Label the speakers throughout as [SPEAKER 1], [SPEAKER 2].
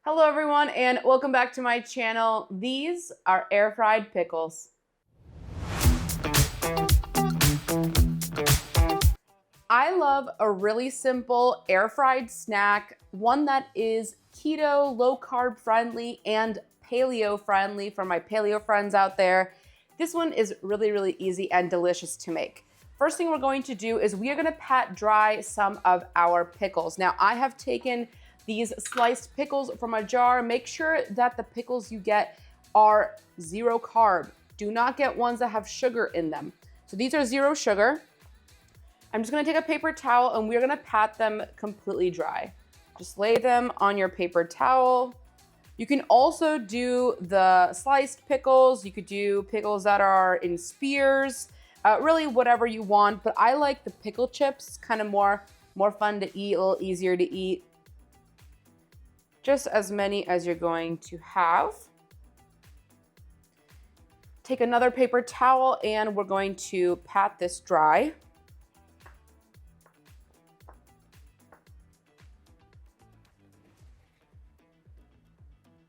[SPEAKER 1] Hello everyone and welcome back to my channel. These are air fried pickles. I love a really simple air fried snack, one that is keto, low carb friendly and paleo friendly for my paleo friends out there. This one is really easy and delicious to make. First thing we're going to do is we are going to pat dry some of our pickles. Now I have taken these sliced pickles from a jar. Make sure that the pickles you get are 0 carb. Do not get ones that have sugar in them. So these are 0 sugar. I'm just gonna take a paper towel and we're gonna pat them completely dry. Just lay them on your paper towel. You can also do the sliced pickles. You could do pickles that are in spears, really whatever you want, but I like the pickle chips, kind of more fun to eat, a little easier to eat. Just as many as you're going to have. Take another paper towel and we're going to pat this dry.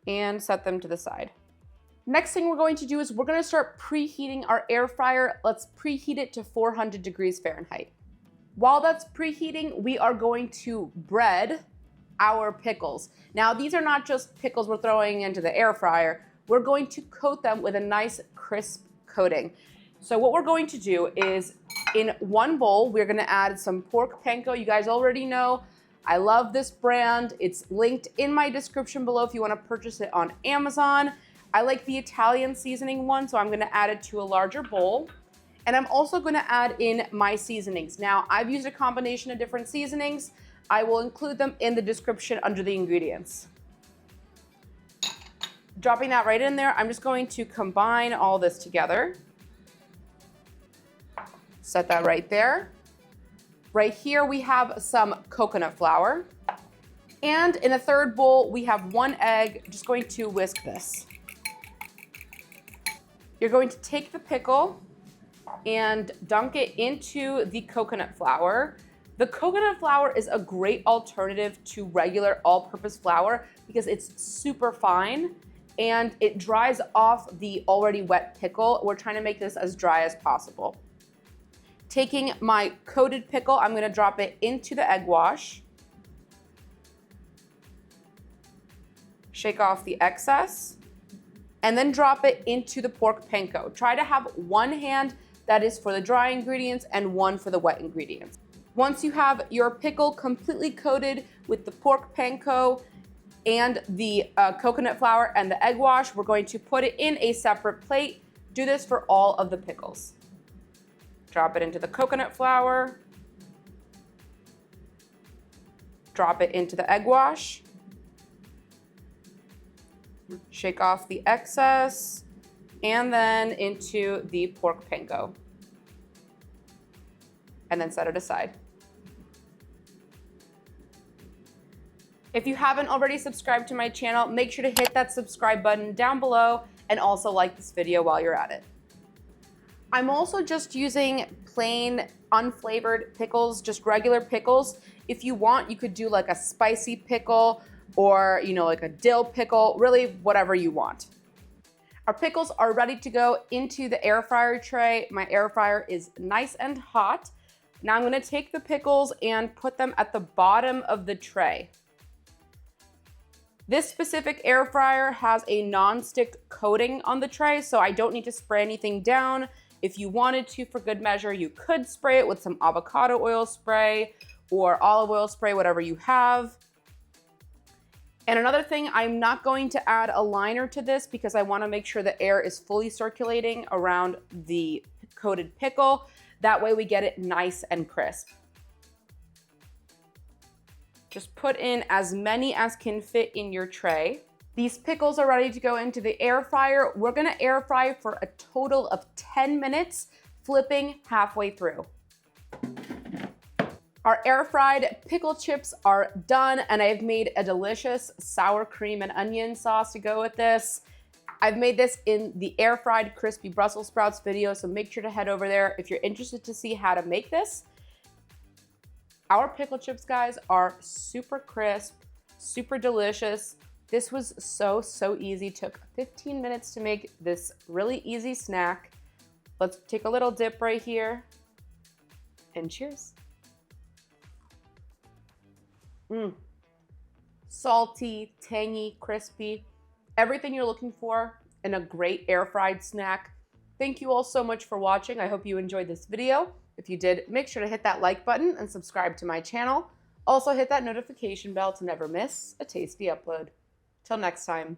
[SPEAKER 1] And set them to the side. Next thing we're going to do is we're going to start preheating our air fryer. Let's preheat it to 400 degrees Fahrenheit. While that's preheating, we are going to bread our pickles. Now, these are not just pickles we're throwing into the air fryer. We're going to coat them with a nice crisp coating. So what we're going to do is in one bowl, we're going to add some pork panko. You guys already know I love this brand. It's linked in my description below if you want to purchase it on Amazon. I like the Italian seasoning one, so I'm going to add it to a larger bowl. And I'm also going to add in my seasonings. Now, I've used a combination of different seasonings. I will include them in the description under the ingredients. Dropping that right in there, I'm just going to combine all this together. Set that right there. Right here we have some coconut flour. And in a third bowl, we have 1 egg. Just going to whisk this. You're going to take the pickle and dunk it into the coconut flour. The coconut flour is a great alternative to regular all-purpose flour because it's super fine and it dries off the already wet pickle. We're trying to make this as dry as possible. Taking my coated pickle, I'm gonna drop it into the egg wash. Shake off the excess and then drop it into the pork panko. Try to have one hand that is for the dry ingredients and one for the wet ingredients. Once you have your pickle completely coated with the pork panko and the coconut flour and the egg wash, we're going to put it in a separate plate. Do this for all of the pickles. Drop it into the coconut flour. Drop it into the egg wash. Shake off the excess and then into the pork panko. And then set it aside. If you haven't already subscribed to my channel, make sure to hit that subscribe button down below and also like this video while you're at it. I'm also just using plain unflavored pickles, just regular pickles. If you want, you could do like a spicy pickle or, like a dill pickle, really whatever you want. Our pickles are ready to go into the air fryer tray. My air fryer is nice and hot. Now I'm gonna take the pickles and put them at the bottom of the tray. This specific air fryer has a non-stick coating on the tray, so I don't need to spray anything down. If you wanted to, for good measure, you could spray it with some avocado oil spray or olive oil spray, whatever you have. And another thing, I'm not going to add a liner to this because I wanna make sure the air is fully circulating around the coated pickle. That way we get it nice and crisp. Just put in as many as can fit in your tray. These pickles are ready to go into the air fryer. We're gonna air fry for a total of 10 minutes, flipping halfway through. Our air fried pickle chips are done and I've made a delicious sour cream and onion sauce to go with this. I've made this in the air fried crispy Brussels sprouts video, so make sure to head over there if you're interested to see how to make this. Our pickle chips, guys, are super crisp, super delicious. This was so easy. Took 15 minutes to make this really easy snack. Let's take a little dip right here. And cheers. Salty, tangy, crispy. Everything you're looking for in a great air fried snack. Thank you all so much for watching. I hope you enjoyed this video. If you did, make sure to hit that like button and subscribe to my channel. Also hit that notification bell to never miss a tasty upload. Till next time.